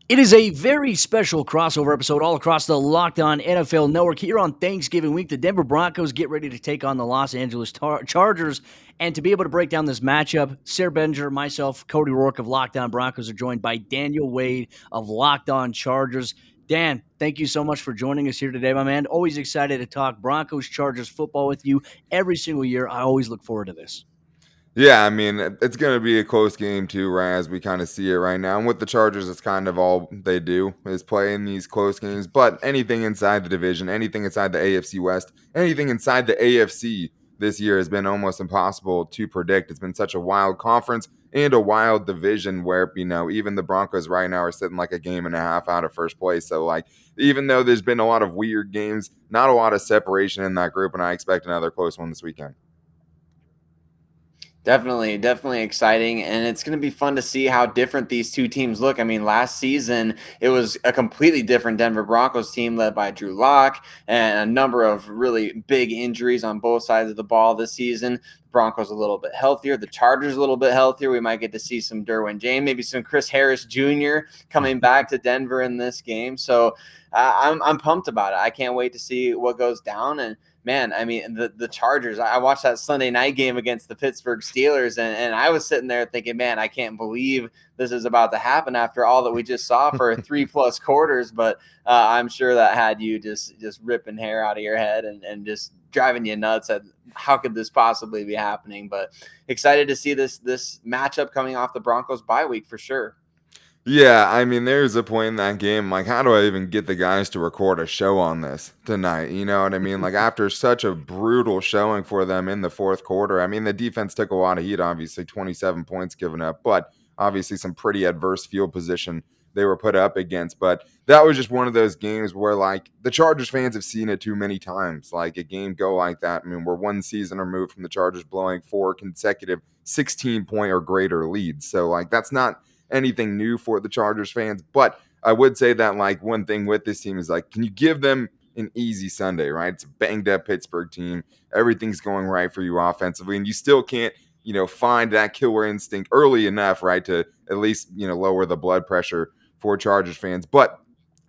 It is a very special crossover episode all across the Locked On NFL Network. Here on Thanksgiving week, the Denver Broncos get ready to take on the Los Angeles Chargers. And to be able to break down this matchup, Sayre, Bedinger, myself, Cody Roark of Locked On Broncos are joined by Daniel Wade of Locked On Chargers. Dan, thank you so much for joining us here today, my man. Always excited to talk Broncos-Chargers football with you every single year. I always look forward to this. Yeah, I mean, it's going to be a close game too, right? As we kind of see it right now. And with the Chargers, it's kind of all they do is play in these close games. But anything inside the division, anything inside the AFC West, anything inside the AFC this year has been almost impossible to predict. It's been such a wild conference and a wild division where, even the Broncos right now are sitting like a game and a half out of first place. So, like, even though there's been a lot of weird games, not a lot of separation in that group. And I expect another close one this weekend. Definitely exciting. And it's going to be fun to see how different these two teams look. I mean, last season, it was a completely different Denver Broncos team led by Drew Lock and a number of really big injuries on both sides of the ball this season. Broncos a little bit healthier. The Chargers a little bit healthier. We might get to see some Derwin James, maybe some Chris Harris Jr. coming back to Denver in this game. So I'm pumped about it. I can't wait to see what goes down. And man, I mean, the Chargers, I watched that Sunday night game against the Pittsburgh Steelers, and I was sitting there thinking, man, I can't believe this is about to happen after all that we just saw for 3+ quarters. But I'm sure that had you just ripping hair out of your head and just driving you nuts at how could this possibly be happening. But excited to see this matchup coming off the Broncos bye week for sure. Yeah, I mean, there's a point in that game, like, how do I even get the guys to record a show on this tonight? You know what I mean? Like, after such a brutal showing for them in the fourth quarter, I mean, the defense took a lot of heat, obviously, 27 points given up, but obviously some pretty adverse field position they were put up against. But that was just one of those games where, like, the Chargers fans have seen it too many times. Like, a game go like that. I mean, we're one season removed from the Chargers blowing 4 consecutive 16-point or greater leads. So, like, that's not anything new for the Chargers fans, but I would say that, like, one thing with this team is, like, can you give them an easy Sunday, right? It's a banged up Pittsburgh team. Everything's going right for you offensively, and you still can't, find that killer instinct early enough, right, to at least, lower the blood pressure for Chargers fans. But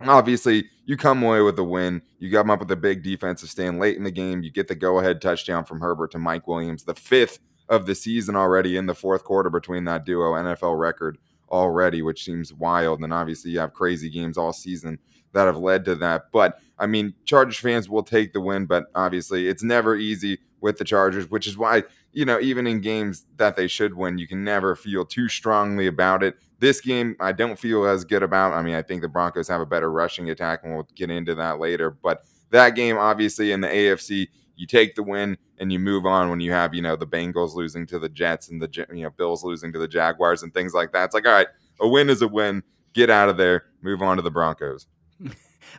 obviously, you come away with a win. You come up with a big defensive stand late in the game. You get the go-ahead touchdown from Herbert to Mike Williams, the 5th of the season already in the fourth quarter between that duo, NFL record already, which seems wild. And obviously you have crazy games all season that have led to that. But I mean, Chargers fans will take the win, but obviously it's never easy with the Chargers, which is why, even in games that they should win, you can never feel too strongly about it. This game, I don't feel as good about. I mean, I think the Broncos have a better rushing attack, and we'll get into that later. But that game, obviously, in the AFC, you take the win and you move on when you have, the Bengals losing to the Jets and the, Bills losing to the Jaguars and things like that. It's like, all right, a win is a win. Get out of there. Move on to the Broncos.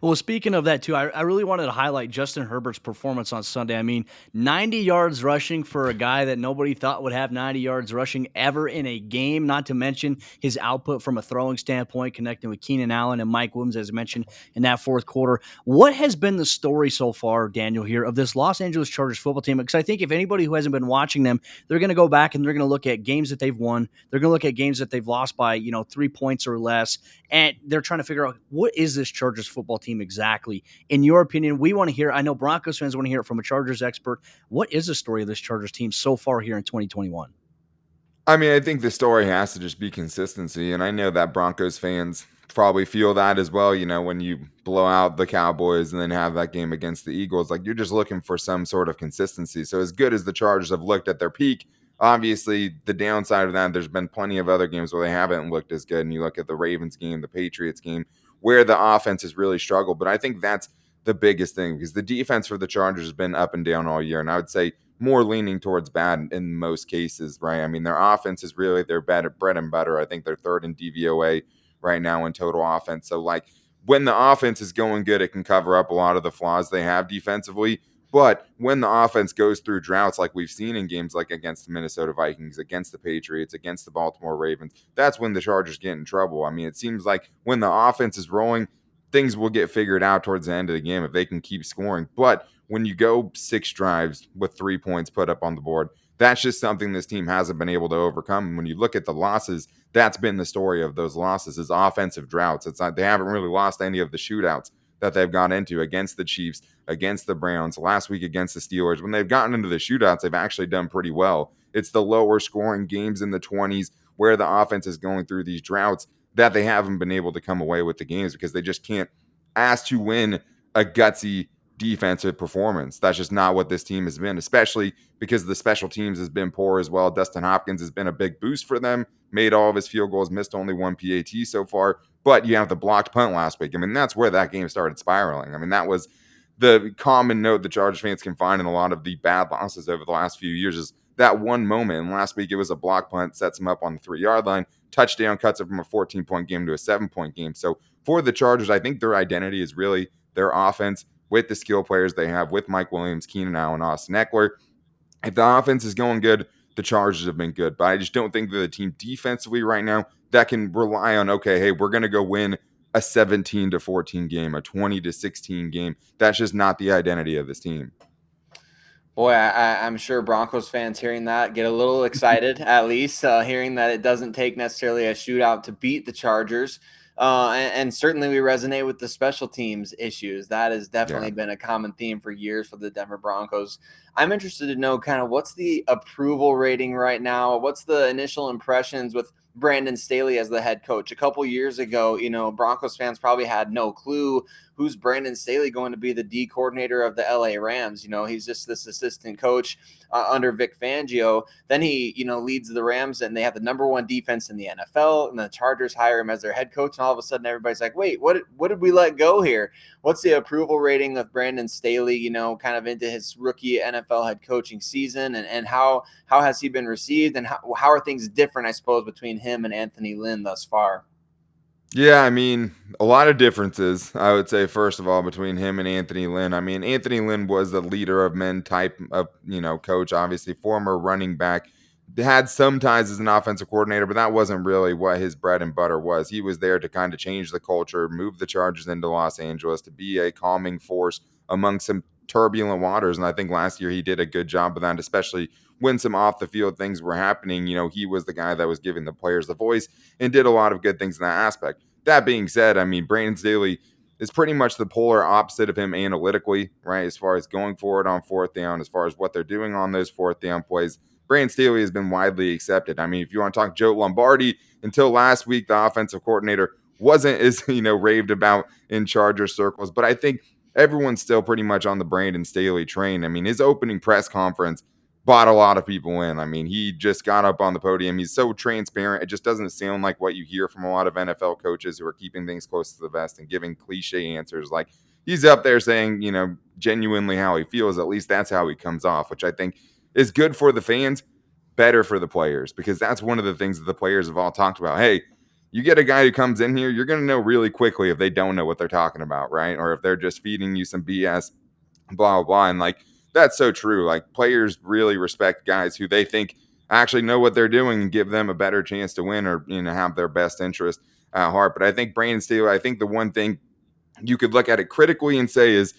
Well, speaking of that, too, I really wanted to highlight Justin Herbert's performance on Sunday. I mean, 90 yards rushing for a guy that nobody thought would have 90 yards rushing ever in a game, not to mention his output from a throwing standpoint, connecting with Keenan Allen and Mike Williams, as mentioned, in that fourth quarter. What has been the story so far, Daniel, here of this Los Angeles Chargers football team? Because I think if anybody who hasn't been watching them, they're going to go back and they're going to look at games that they've won. They're going to look at games that they've lost by, 3 points or less. And they're trying to figure out, what is this Chargers football team exactly? In your opinion, we want to hear, I know Broncos fans want to hear it from a Chargers expert. What is the story of this Chargers team so far here in 2021? I mean, I think the story has to just be consistency. And I know that Broncos fans probably feel that as well. When you blow out the Cowboys and then have that game against the Eagles, like, you're just looking for some sort of consistency. So as good as the Chargers have looked at their peak, obviously the downside of that, there's been plenty of other games where they haven't looked as good. And you look at the Ravens game, the Patriots game, where the offense has really struggled. But I think that's the biggest thing, because the defense for the Chargers has been up and down all year. And I would say more leaning towards bad in most cases, right? I mean, their offense is really their bread and butter. I think they're third in DVOA right now in total offense. So, like, when the offense is going good, it can cover up a lot of the flaws they have defensively. But when the offense goes through droughts, like we've seen in games like against the Minnesota Vikings, against the Patriots, against the Baltimore Ravens, that's when the Chargers get in trouble. I mean, it seems like when the offense is rolling, things will get figured out towards the end of the game if they can keep scoring. But when you go 6 drives with 3 points put up on the board, that's just something this team hasn't been able to overcome. And when you look at the losses, that's been the story of those losses is offensive droughts. It's not, they haven't really lost any of the shootouts that they've got into against the Chiefs, against the Browns, last week against the Steelers. When they've gotten into the shootouts, they've actually done pretty well. It's the lower scoring games in the 20s where the offense is going through these droughts that they haven't been able to come away with the games because they just can't ask to win a gutsy defensive performance. That's just not what this team has been, especially because the special teams has been poor as well. Dustin Hopkins has been a big boost for them, made all of his field goals, missed only one PAT so far, but you have the blocked punt last week. I mean, that's where that game started spiraling. I mean, that was the common note the Chargers fans can find in a lot of the bad losses over the last few years is that one moment. And last week it was a block punt, sets them up on the 3-yard line, touchdown, cuts it from a 14-point game to a 7-point game. So for the Chargers, I think their identity is really their offense with the skill players they have with Mike Williams, Keenan Allen, Austin Ekeler. If the offense is going good, the Chargers have been good. But I just don't think that the team defensively right now that can rely on, okay, hey, we're going to go win a 17-14 game, a 20-16 game. That's just not the identity of this team. Boy, I'm sure Broncos fans hearing that get a little excited, at least hearing that it doesn't take necessarily a shootout to beat the Chargers. And certainly we resonate with the special teams issues. That has definitely been a common theme for years for the Denver Broncos. I'm interested to know kind of what's the approval rating right now? What's the initial impressions with Brandon Staley as the head coach? A couple years ago, Broncos fans probably had no clue who's Brandon Staley going to be the D coordinator of the LA Rams. He's just this assistant coach under Vic Fangio. Then he, leads the Rams and they have the number 1 defense in the NFL, and the Chargers hire him as their head coach. And all of a sudden everybody's like, wait, what did we let go here? What's the approval rating of Brandon Staley, kind of into his rookie NFL head coaching season, and how has he been received, and how are things different, I suppose, between him and Anthony Lynn thus far? Yeah, I mean, a lot of differences, I would say, first of all, between him and Anthony Lynn. I mean, Anthony Lynn was the leader of men type of, coach, obviously, former running back. Had some ties as an offensive coordinator, but that wasn't really what his bread and butter was. He was there to kind of change the culture, move the Chargers into Los Angeles, to be a calming force among some turbulent waters. And I think last year he did a good job of that, especially when some off the field things were happening. He was the guy that was giving the players the voice and did a lot of good things in that aspect. That being said, I mean, Brandon Staley is pretty much the polar opposite of him analytically, right? As far as going forward on 4th down, as far as what they're doing on those 4th down plays. Brandon Staley has been widely accepted. I mean, if you want to talk Joe Lombardi, until last week, the offensive coordinator wasn't as, raved about in Charger circles. But I think everyone's still pretty much on the Brandon Staley train. I mean, his opening press conference brought a lot of people in. I mean, he just got up on the podium. He's so transparent. It just doesn't sound like what you hear from a lot of NFL coaches who are keeping things close to the vest and giving cliche answers. Like, he's up there saying, genuinely how he feels. At least that's how he comes off, which I think is good for the fans, better for the players, because that's one of the things that the players have all talked about. Hey, you get a guy who comes in here, you're going to know really quickly if they don't know what they're talking about, right? Or if they're just feeding you some BS, blah, blah, blah. And like, that's so true. Like, players really respect guys who they think actually know what they're doing and give them a better chance to win, or, have their best interest at heart. But I think Brandon Staley, I think the one thing you could look at it critically and say is,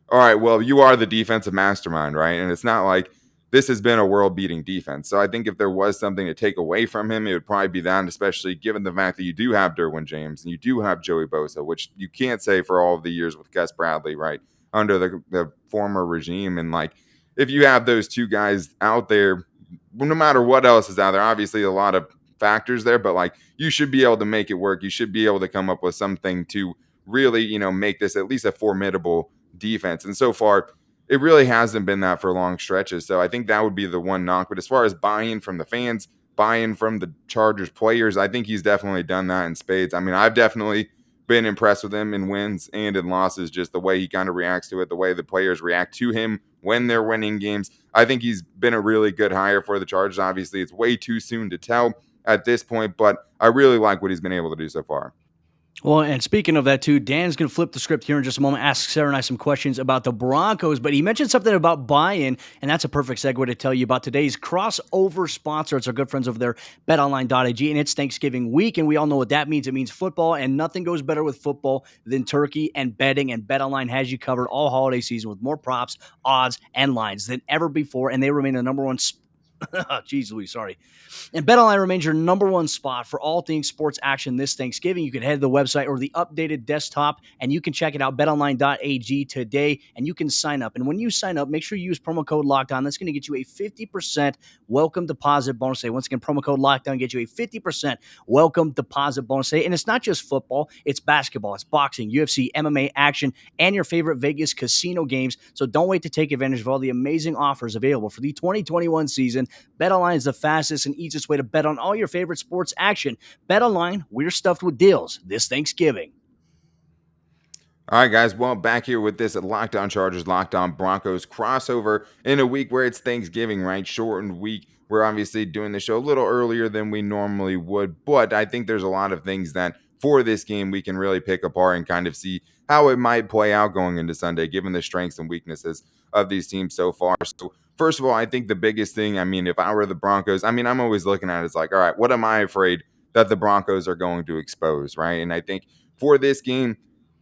all right, well, you are the defensive mastermind, right? And it's not like this has been a world-beating defense. So I think if there was something to take away from him, it would probably be that, especially given the fact that you do have Derwin James and you do have Joey Bosa, which you can't say for all of the years with Gus Bradley, right, under the former regime. And, like, if you have those two guys out there, no matter what else is out there, obviously a lot of factors there, but, like, you should be able to make it work. You should be able to come up with something to really, make this at least a formidable defense. And so far, it really hasn't been that for long stretches. So I think that would be the one knock. But as far as buy-in from the fans, buy-in from the Chargers players, I think he's definitely done that in spades. I mean, I've definitely been impressed with him in wins and in losses, just the way he kind of reacts to it, the way the players react to him when they're winning games. I think he's been a really good hire for the Chargers. Obviously, it's way too soon to tell at this point, but I really like what he's been able to do so far. Well, and speaking of that too, Dan's going to flip the script here in just a moment, ask Sayre and I some questions about the Broncos, but he mentioned something about buy-in, and that's a perfect segue to tell you about today's crossover sponsor. It's our good friends over there, BetOnline.ag, and it's Thanksgiving week, and we all know what that means. It means football, and nothing goes better with football than turkey and betting, and BetOnline has you covered all holiday season with more props, odds, and lines than ever before, and they remain the number one Jeez Louise, sorry. And BetOnline remains your number one spot for all things sports action this Thanksgiving. You can head to the website or the updated desktop, and you can check it out, betonline.ag today, and you can sign up. And when you sign up, make sure you use promo code LOCKEDON. That's going to get you a 50% welcome deposit bonus day. Once again, promo code LOCKEDON gets you a 50% welcome deposit bonus day. And it's not just football, it's basketball, it's boxing, UFC, MMA action, and your favorite Vegas casino games. So don't wait to take advantage of all the amazing offers available for the 2021 season. BetOnline is the fastest and easiest way to bet on all your favorite sports action. BetOnline, we're stuffed with deals this Thanksgiving. All right, guys. Well, back here with this Locked On Chargers, Locked On Broncos crossover in a week where it's Thanksgiving, right? Shortened week. We're obviously doing the show a little earlier than we normally would, but I think there's a lot of things that for this game we can really pick apart and kind of see how it might play out going into Sunday, given the strengths and weaknesses of these teams so far. So, first of all, I think the biggest thing, I mean, if I were the Broncos, I mean, I'm always looking at it as like, all right, what am I afraid that the Broncos are going to expose, right? And I think for this game,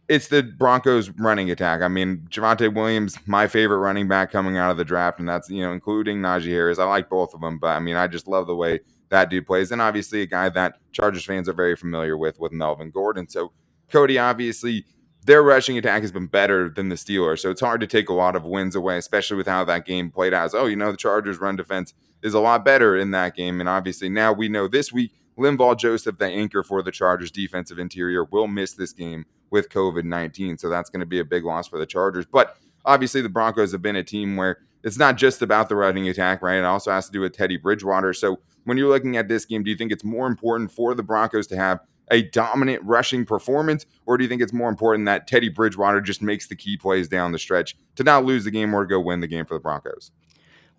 it's the Broncos running attack. I mean, Javonte Williams, my favorite running back coming out of the draft, and that's, including Najee Harris. I like both of them, but I mean, I just love the way that dude plays. And obviously a guy that Chargers fans are very familiar with Melvin Gordon. So Cody, obviously, their rushing attack has been better than the Steelers. So it's hard to take a lot of wins away, especially with how that game played out. The Chargers run defense is a lot better in that game. And obviously now we know this week, Linval Joseph, the anchor for the Chargers defensive interior, will miss this game with COVID-19. So that's going to be a big loss for the Chargers. But obviously the Broncos have been a team where it's not just about the running attack, right? It also has to do with Teddy Bridgewater. So when you're looking at this game, do you think it's more important for the Broncos to have a dominant rushing performance, or do you think it's more important that Teddy Bridgewater just makes the key plays down the stretch to not lose the game or to go win the game for the Broncos?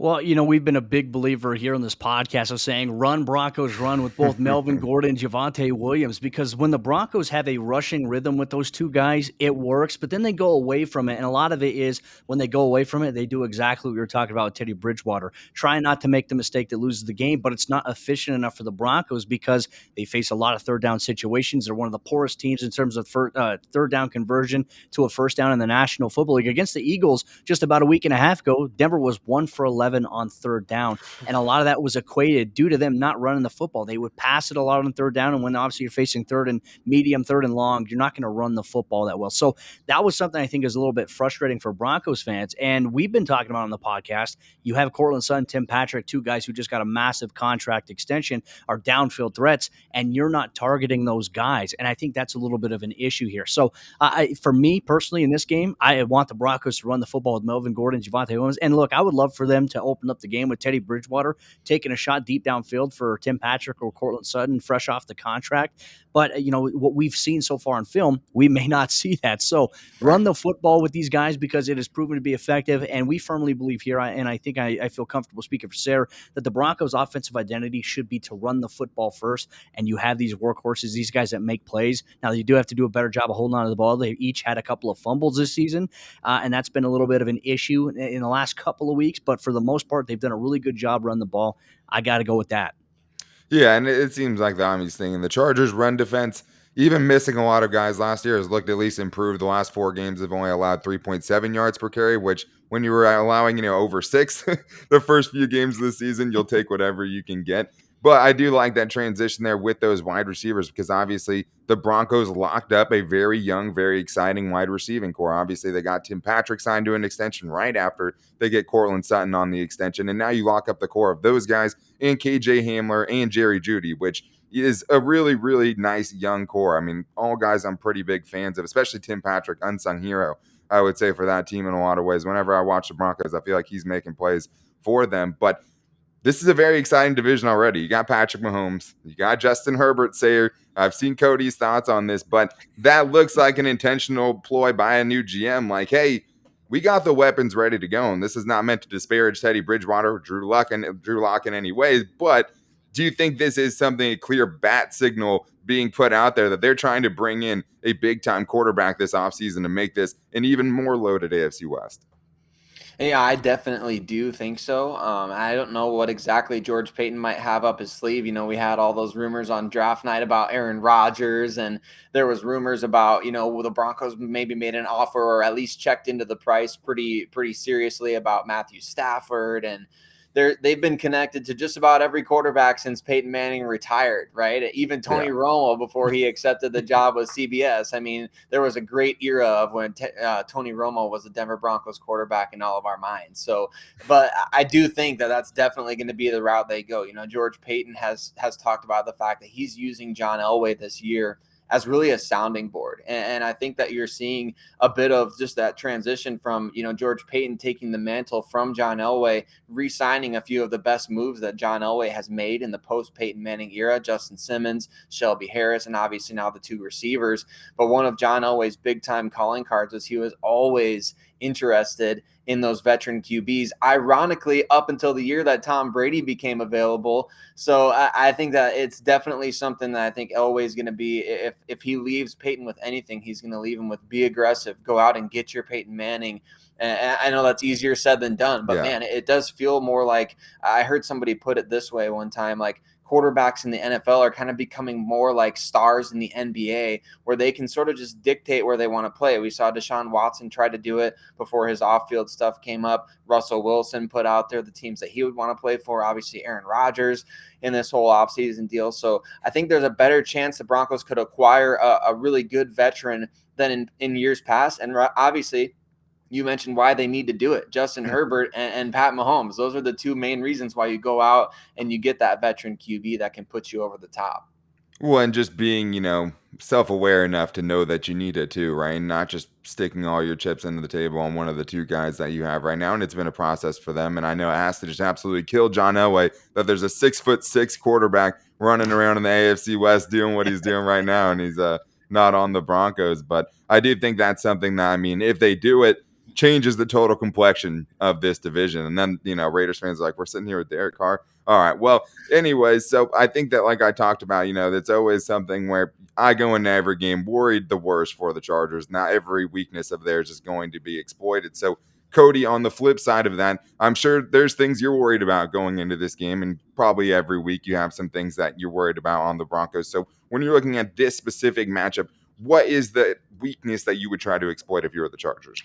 Well, we've been a big believer here on this podcast of saying run Broncos run with both Melvin Gordon and Javonte Williams, because when the Broncos have a rushing rhythm with those two guys, it works, but then they go away from it. And a lot of it is when they go away from it, they do exactly what we were talking about with Teddy Bridgewater, trying not to make the mistake that loses the game, but it's not efficient enough for the Broncos because they face a lot of third down situations. They're one of the poorest teams in terms of third down conversion to a first down in the National Football League. Against the Eagles just about a week and a half ago, Denver was 1 for 11 on third down. And a lot of that was equated due to them not running the football. They would pass it a lot on third down. And when obviously you're facing third and medium, third and long, you're not going to run the football that well. So that was something I think is a little bit frustrating for Broncos fans. And we've been talking about on the podcast, you have Courtland Sutton, Tim Patrick, two guys who just got a massive contract extension, are downfield threats, and you're not targeting those guys. And I think that's a little bit of an issue here. So for me personally in this game, I want the Broncos to run the football with Melvin Gordon, Javonte Williams. And look, I would love for them to open up the game with Teddy Bridgewater taking a shot deep downfield for Tim Patrick or Courtland Sutton fresh off the contract. But, what we've seen so far in film, we may not see that. So run the football with these guys because it has proven to be effective. And we firmly believe here, and I think I feel comfortable speaking for Sayre, that the Broncos' offensive identity should be to run the football first. And you have these workhorses, these guys that make plays. Now, you do have to do a better job of holding on to the ball. They each had a couple of fumbles this season, and that's been a little bit of an issue in the last couple of weeks. But for the most part, they've done a really good job running the ball. I got to go with that. Yeah, and it seems like the obvious thing. And the Chargers' run defense, even missing a lot of guys last year, has looked at least improved. The last 4 games have only allowed 3.7 yards per carry, which when you were allowing, over 6 the first few games of the season, you'll take whatever you can get. But I do like that transition there with those wide receivers because obviously the Broncos locked up a very young, very exciting wide receiving core. Obviously, they got Tim Patrick signed to an extension right after they get Courtland Sutton on the extension. And now you lock up the core of those guys and KJ Hamler and Jerry Jeudy, which is a really, really nice young core. I mean, all guys I'm pretty big fans of, especially Tim Patrick, unsung hero, I would say, for that team in a lot of ways. Whenever I watch the Broncos, I feel like he's making plays for them. But this is a very exciting division already. You got Patrick Mahomes. You got Justin Herbert, Sayre. I've seen Cody's thoughts on this, but that looks like an intentional ploy by a new GM. Like, hey, we got the weapons ready to go, and this is not meant to disparage Teddy Bridgewater or Drew Lock in any ways, but do you think this is something, a clear bat signal being put out there that they're trying to bring in a big-time quarterback this offseason to make this an even more loaded AFC West? Yeah, I definitely do think so. I don't know what exactly George Payton might have up his sleeve. We had all those rumors on draft night about Aaron Rodgers, and there was rumors about, the Broncos maybe made an offer or at least checked into the price pretty seriously about Matthew Stafford. And they've been connected to just about every quarterback since Peyton Manning retired, right? Even Tony Romo before he accepted the job with CBS. I mean, there was a great era of when Tony Romo was the Denver Broncos quarterback in all of our minds. So, but I do think that that's definitely going to be the route they go. George Payton has talked about the fact that he's using John Elway this year as really a sounding board. And I think that you're seeing a bit of just that transition from, George Payton taking the mantle from John Elway, re-signing a few of the best moves that John Elway has made in the post-Peyton Manning era, Justin Simmons, Shelby Harris, and obviously now the two receivers. But one of John Elway's big-time calling cards was he was always interested in those veteran QBs, ironically, up until the year that Tom Brady became available. So I think that it's definitely something that I think Elway is going to be, if he leaves Peyton with anything, he's going to leave him with be aggressive, go out and get your Peyton Manning. And I know that's easier said than done, but man, it does feel more like, I heard somebody put it this way one time, like quarterbacks in the NFL are kind of becoming more like stars in the NBA, where they can sort of just dictate where they want to play. We saw Deshaun Watson try to do it before his off-field stuff came up. Russell Wilson put out there the teams that he would want to play for. Obviously, Aaron Rodgers in this whole offseason deal. So I think there's a better chance the Broncos could acquire a really good veteran than in years past. And obviously, you mentioned why they need to do it. Justin Herbert and Pat Mahomes. Those are the two main reasons why you go out and you get that veteran QB that can put you over the top. Well, and just being, self-aware enough to know that you need it too, right? And not just sticking all your chips into the table on one of the two guys that you have right now. And it's been a process for them. And I know it has to just absolutely kill John Elway that there's a 6'6" quarterback running around in the AFC West doing what he's doing right now. And he's not on the Broncos. But I do think that's something that, if they do it, changes the total complexion of this division. And then, Raiders fans are like, we're sitting here with Derek Carr. All right. Well, anyways, so I think that, like I talked about, that's always something where I go into every game worried the worst for the Chargers. Not every weakness of theirs is going to be exploited. So, Cody, on the flip side of that, I'm sure there's things you're worried about going into this game, and probably every week you have some things that you're worried about on the Broncos. So when you're looking at this specific matchup, what is the weakness that you would try to exploit if you were the Chargers?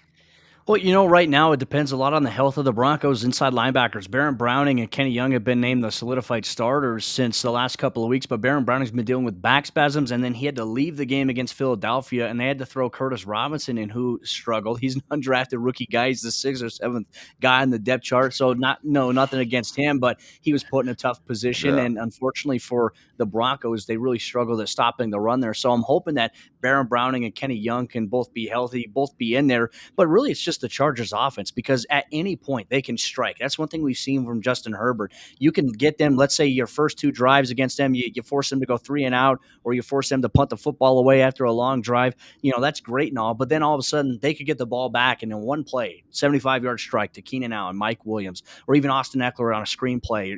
Well, right now it depends a lot on the health of the Broncos inside linebackers. Baron Browning and Kenny Young have been named the solidified starters since the last couple of weeks, but Baron Browning's been dealing with back spasms, and then he had to leave the game against Philadelphia, and they had to throw Curtis Robinson in, who struggled. He's an undrafted rookie guy. He's the 6th or 7th guy in the depth chart, so nothing against him, but he was put in a tough position, and unfortunately for the Broncos, they really struggled at stopping the run there. So I'm hoping that Baron Browning and Kenny Young can both be healthy, both be in there, but really it's just the Chargers offense, because at any point they can strike. That's one thing we've seen from Justin Herbert. You can get them, let's say your first 2 drives against them, you force them to go 3 and out, or you force them to punt the football away after a long drive. That's great and all, but then all of a sudden they could get the ball back, and in one play, 75-yard strike to Keenan Allen, Mike Williams, or even Austin Ekeler on a screenplay.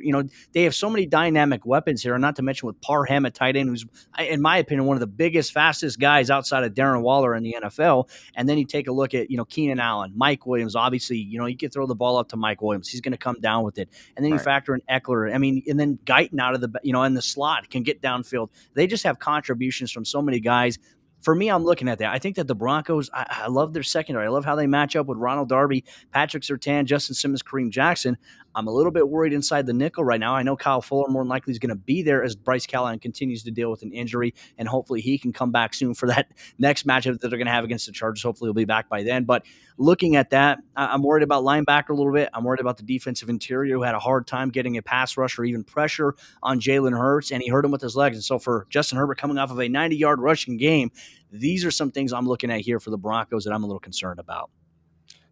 They have so many dynamic weapons here, not to mention with Parham at tight end, who's, in my opinion, one of the biggest, fastest guys outside of Darren Waller in the NFL. And then you take a look at, Keenan Allen, Mike Williams. Obviously, you can throw the ball up to Mike Williams. He's going to come down with it. And then you factor in Ekeler. And then Guyton out of the, in the slot can get downfield. They just have contributions from so many guys. For me, I'm looking at that. I think that the Broncos, I love their secondary. I love how they match up with Ronald Darby, Patrick Surtain, Justin Simmons, Kareem Jackson. I'm a little bit worried inside the nickel right now. I know Kyle Fuller more than likely is going to be there as Bryce Callahan continues to deal with an injury, and hopefully he can come back soon for that next matchup that they're going to have against the Chargers. Hopefully he'll be back by then. But looking at that, I'm worried about linebacker a little bit. I'm worried about the defensive interior, who had a hard time getting a pass rush or even pressure on Jalen Hurts, and he hurt him with his legs. And so for Justin Herbert coming off of a 90-yard rushing game, these are some things I'm looking at here for the Broncos that I'm a little concerned about.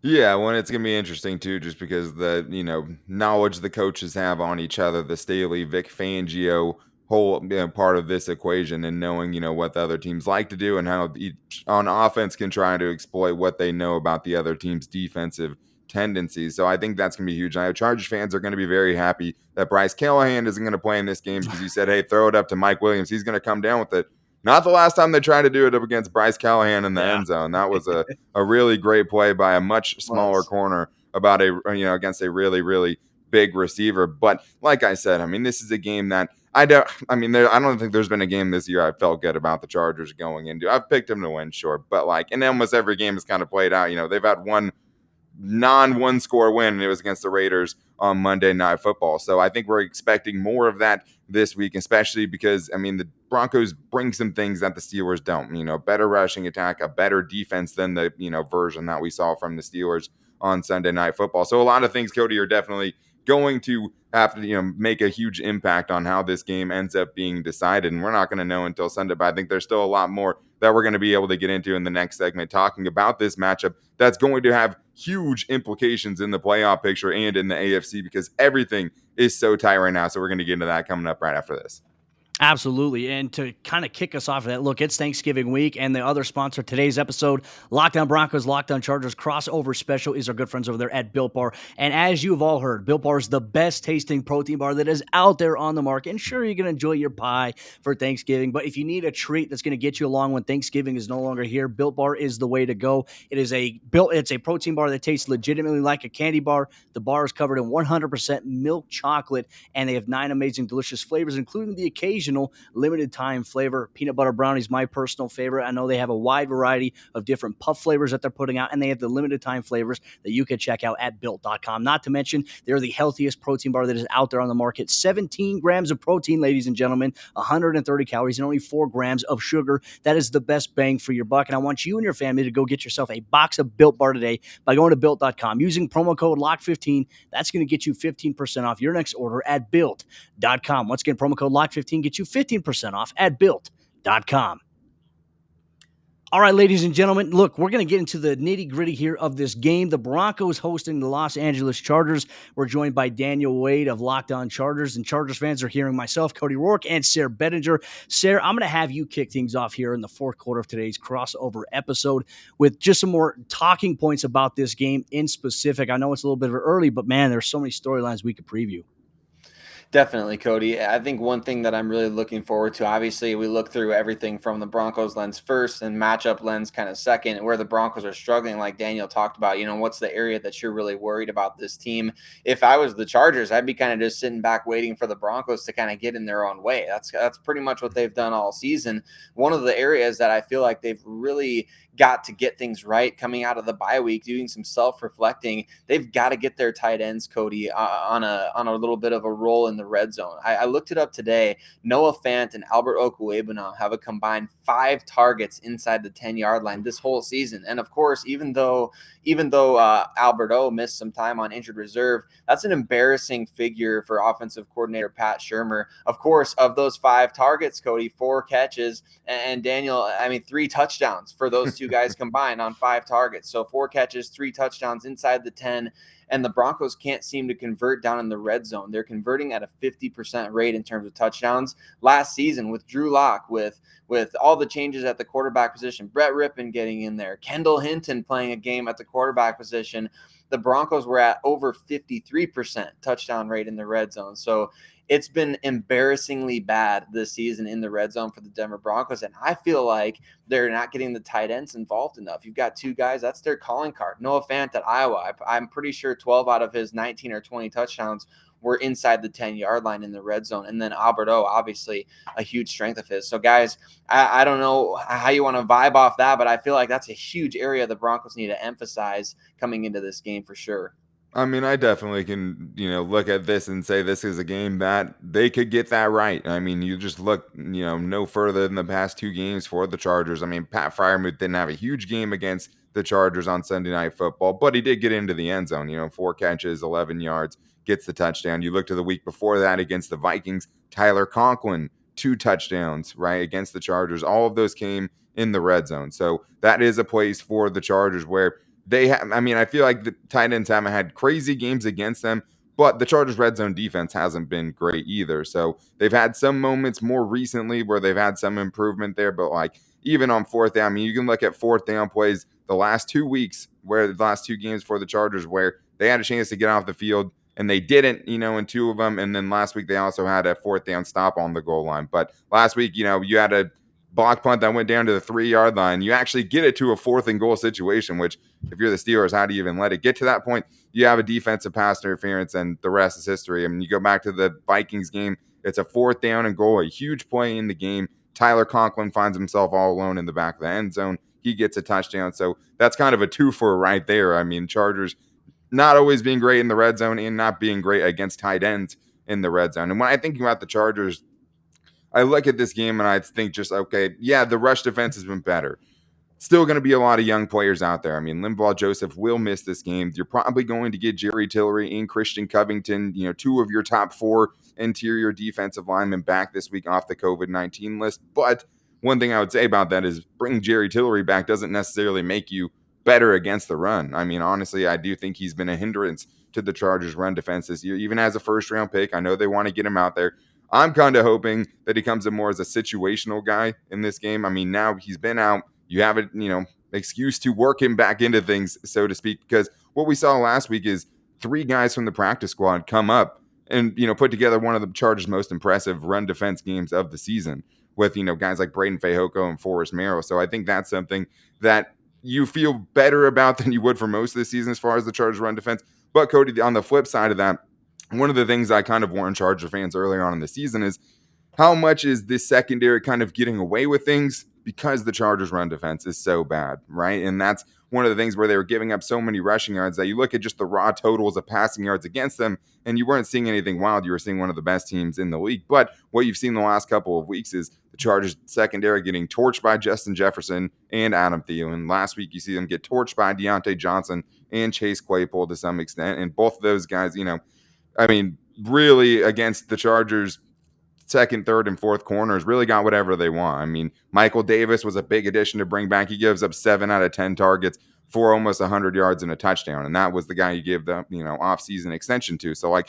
Yeah, well, it's going to be interesting, too, just because the, knowledge the coaches have on each other, the Staley, Vic Fangio whole part of this equation, and knowing, what the other teams like to do and how each on offense can try to exploit what they know about the other team's defensive tendencies. So I think that's going to be huge. I know Chargers fans are going to be very happy that Bryce Callahan isn't going to play in this game, because he said, hey, throw it up to Mike Williams. He's going to come down with it. Not the last time they tried to do it up against Bryce Callahan in the end zone. That was a really great play by a much smaller corner against a really, really big receiver. But like I said, this is a game that I don't think there's been a game this year I felt good about the Chargers going into. I've picked them to win, sure, but and almost every game has kind of played out. They've had one non-one score win, and it was against the Raiders on Monday Night Football. So I think we're expecting more of that this week, especially because, I mean, the Broncos bring some things that the Steelers don't, better rushing attack, a better defense than the, version that we saw from the Steelers on Sunday Night Football. So a lot of things, Cody, are definitely going to have to, make a huge impact on how this game ends up being decided. And we're not going to know until Sunday, but I think there's still a lot more that we're going to be able to get into in the next segment, talking about this matchup that's going to have huge implications in the playoff picture and in the AFC, because everything is so tight right now. So we're going to get into that coming up right after this. Absolutely. And to kind of kick us off of that, look, it's Thanksgiving week, and the other sponsor of today's episode, Locked On Broncos, Locked On Chargers crossover special, is our good friends over there at Built Bar. And as you've all heard, Built Bar is the best tasting protein bar that is out there on the market. And sure, you're going to enjoy your pie for Thanksgiving, but if you need a treat that's going to get you along when Thanksgiving is no longer here, Built Bar is the way to go. It's a protein bar that tastes legitimately like a candy bar. The bar is covered in 100% milk chocolate, and they have 9 amazing, delicious flavors, including the occasional limited time flavor. Peanut butter brownie is my personal favorite. I know they have a wide variety of different puff flavors that they're putting out, and they have the limited time flavors that you can check out at built.com. Not to mention, they're the healthiest protein bar that is out there on the market. 17 grams of protein, ladies and gentlemen, 130 calories, and only 4 grams of sugar. That is the best bang for your buck. And I want you and your family to go get yourself a box of Built Bar today by going to built.com. Using promo code LOCK15, that's going to get you 15% off your next order at built.com. Once again, promo code LOCK15 gets you 15% off at built.com. All right, ladies and gentlemen, look, we're going to get into the nitty-gritty here of this game. The Broncos hosting the Los Angeles Chargers. We're joined by Daniel Wade of Locked On Chargers, and Chargers fans are hearing myself, Cody Roark, and Sayre Bedinger. Sayre, I'm going to have you kick things off here in the fourth quarter of today's crossover episode with just some more talking points about this game in specific. I know it's a little bit early, but man, there's so many storylines we could preview. Definitely, Cody. I think one thing that I'm really looking forward to, obviously, we look through everything from the Broncos lens first and matchup lens kind of second, and where the Broncos are struggling, like Daniel talked about, what's the area that you're really worried about this team? If I was the Chargers, I'd be kind of just sitting back waiting for the Broncos to kind of get in their own way. That's pretty much what they've done all season. One of the areas that I feel like they've really got to get things right coming out of the bye week, doing some self-reflecting. They've got to get their tight ends, Cody, on a little bit of a roll in the red zone. I looked it up today. Noah Fant and Albert Okwuegbunam have a combined 5 targets inside the 10-yard line this whole season. And of course, even though Albert O missed some time on injured reserve, that's an embarrassing figure for offensive coordinator Pat Shurmur. Of course, of those 5 targets, Cody, 4 catches, and Daniel, 3 touchdowns for those two guys combined on 5 targets. So 4 catches, 3 touchdowns inside the 10. And the Broncos can't seem to convert down in the red zone. They're converting at a 50% rate in terms of touchdowns. Last season with Drew Lock, with all the changes at the quarterback position, Brett Rippon getting in there, Kendall Hinton playing a game at the quarterback position, the Broncos were at over 53% touchdown rate in the red zone. So it's been embarrassingly bad this season in the red zone for the Denver Broncos, and I feel like they're not getting the tight ends involved enough. You've got 2 guys, that's their calling card. Noah Fant at Iowa, I'm pretty sure 12 out of his 19 or 20 touchdowns were inside the 10-yard line in the red zone. And then Albert O, obviously a huge strength of his. So, guys, I don't know how you want to vibe off that, but I feel like that's a huge area the Broncos need to emphasize coming into this game for sure. I definitely can, look at this and say this is a game that they could get that right. You just look, no further than the past 2 games for the Chargers. Pat Freiermuth didn't have a huge game against the Chargers on Sunday Night Football, but he did get into the end zone, 4 catches, 11 yards, gets the touchdown. You look to the week before that against the Vikings, Tyler Conklin, 2 touchdowns, right, against the Chargers. All of those came in the red zone. So that is a place for the Chargers where they have, I feel like the tight ends haven't had crazy games against them, but the Chargers' red zone defense hasn't been great either. So they've had some moments more recently where they've had some improvement there, but even on 4th down, you can look at 4th down plays the last 2 weeks, where the last 2 games for the Chargers where they had a chance to get off the field and they didn't, in 2 of them. And then last week they also had a 4th down stop on the goal line. But last week, you had a block punt that went down to the 3-yard line. You actually get it to a 4th and goal situation, which if you're the Steelers, how do you even let it get to that point? You have a defensive pass interference and the rest is history. You go back to the Vikings game. It's a 4th down and goal, a huge play in the game. Tyler Conklin finds himself all alone in the back of the end zone. he gets a touchdown. So that's kind of a 2-for right there. I mean, Chargers not always being great in the red zone and not being great against tight ends in the red zone. And when I think about the Chargers, I look at this game and I think just, okay, yeah, the rush defense has been better. Still going to be a lot of young players out there. I mean, Linval Joseph will miss this game. You're probably going to get Jerry Tillery and Christian Covington, two of your top 4 interior defensive linemen back this week off the COVID-19 list. But one thing I would say about that is bringing Jerry Tillery back doesn't necessarily make you better against the run. I mean, honestly, I do think he's been a hindrance to the Chargers' run defense this year, even as a first-round pick. I know they want to get him out there. I'm kind of hoping that he comes in more as a situational guy in this game. I mean, now he's been out. You have an excuse to work him back into things, so to speak, because what we saw last week is 3 guys from the practice squad come up and, put together one of the Chargers' most impressive run defense games of the season with, guys like Braden Fehoko and Forrest Merrill. So I think that's something that you feel better about than you would for most of the season as far as the Chargers run defense. But Cody, on the flip side of that, one of the things I kind of warned Charger fans earlier on in the season is how much is this secondary kind of getting away with things because the Chargers run defense is so bad, right? And that's one of the things where they were giving up so many rushing yards that you look at just the raw totals of passing yards against them and you weren't seeing anything wild. You were seeing one of the best teams in the league. But what you've seen the last couple of weeks is the Chargers secondary getting torched by Justin Jefferson and Adam Thielen. Last week, you see them get torched by Deontay Johnson and Chase Claypool to some extent. And both of those guys, really against the Chargers second, third, and fourth corners really got whatever they want. I mean, Michael Davis was a big addition to bring back. He gives up 7 out of 10 targets for almost 100 yards and a touchdown. And that was the guy you gave the, offseason extension to. So,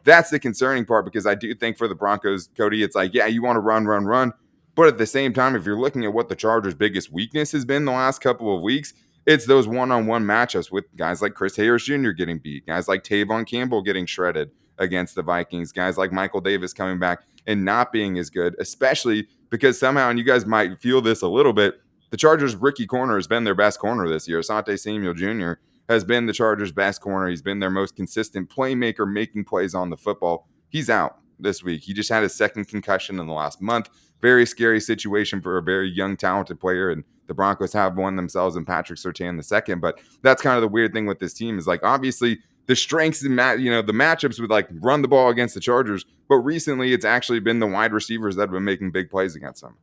that's the concerning part because I do think for the Broncos, Cody, it's yeah, you want to run. But at the same time, if you're looking at what the Chargers' biggest weakness has been the last couple of weeks, it's those one-on-one matchups with guys like Chris Harris Jr. getting beat, guys like Tavon Campbell getting shredded against the Vikings, guys like Michael Davis coming back and not being as good, especially because somehow, and you guys might feel this a little bit, the Chargers' rookie corner has been their best corner this year. Asante Samuel Jr. has been the Chargers' best corner. He's been their most consistent playmaker, making plays on the football. He's out this week. He just had his second concussion in the last month. Very scary situation for a very young, talented player, and the Broncos have one themselves in Patrick Surtain II. But that's kind of the weird thing with this team is obviously the strengths and the matchups would run the ball against the Chargers, but recently it's actually been the wide receivers that have been making big plays against them.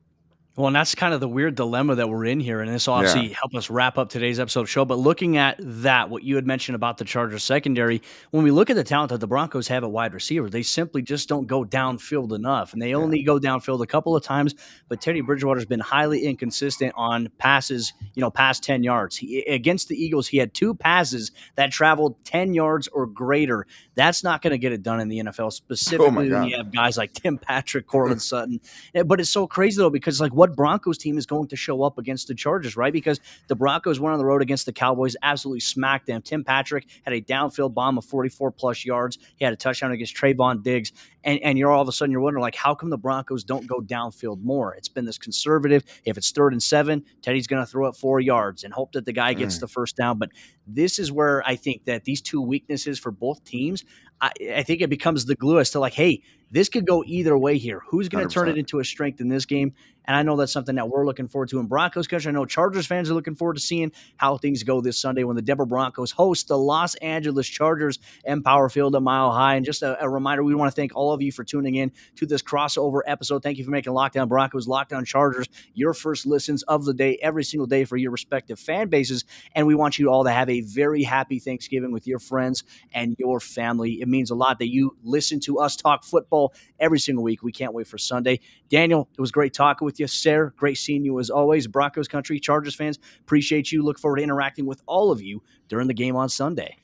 Well, and that's kind of the weird dilemma that we're in here, and this will obviously help us wrap up today's episode show. But looking at that, what you had mentioned about the Chargers secondary, when we look at the talent that the Broncos have at wide receiver, they simply just don't go downfield enough, and they only go downfield a couple of times. But Teddy Bridgewater's been highly inconsistent on passes, past 10 yards. Against the Eagles, he had 2 passes that traveled 10 yards or greater. That's not going to get it done in the NFL, specifically when you have guys like Tim Patrick, Cortland Sutton. But it's so crazy, though, because what Broncos team is going to show up against the Chargers, right? Because the Broncos went on the road against the Cowboys, absolutely smacked them. Tim Patrick had a downfield bomb of 44-plus yards. He had a touchdown against Trayvon Diggs. And you're all of a sudden, you're wondering, how come the Broncos don't go downfield more? It's been this conservative. If it's 3rd and 7, Teddy's going to throw it 4 yards and hope that the guy gets the first down. But this is where I think that these 2 weaknesses for both teams, I think it becomes the glue as to hey, this could go either way here. Who's going to turn it into a strength in this game? And I know that's something that we're looking forward to in Broncos country. I know Chargers fans are looking forward to seeing how things go this Sunday when the Denver Broncos host the Los Angeles Chargers in Power Field at Mile High. And just a reminder, we want to thank all of you for tuning in to this crossover episode. Thank you for making Locked On Broncos, Locked On Chargers your first listens of the day, every single day for your respective fan bases. And we want you all to have a very happy Thanksgiving with your friends and your family. It means a lot that you listen to us talk football every single week. We can't wait for Sunday. Daniel, it was great talking with you. Sayre, great seeing you as always. Broncos country, Chargers fans, appreciate you. Look forward to interacting with all of you during the game on Sunday.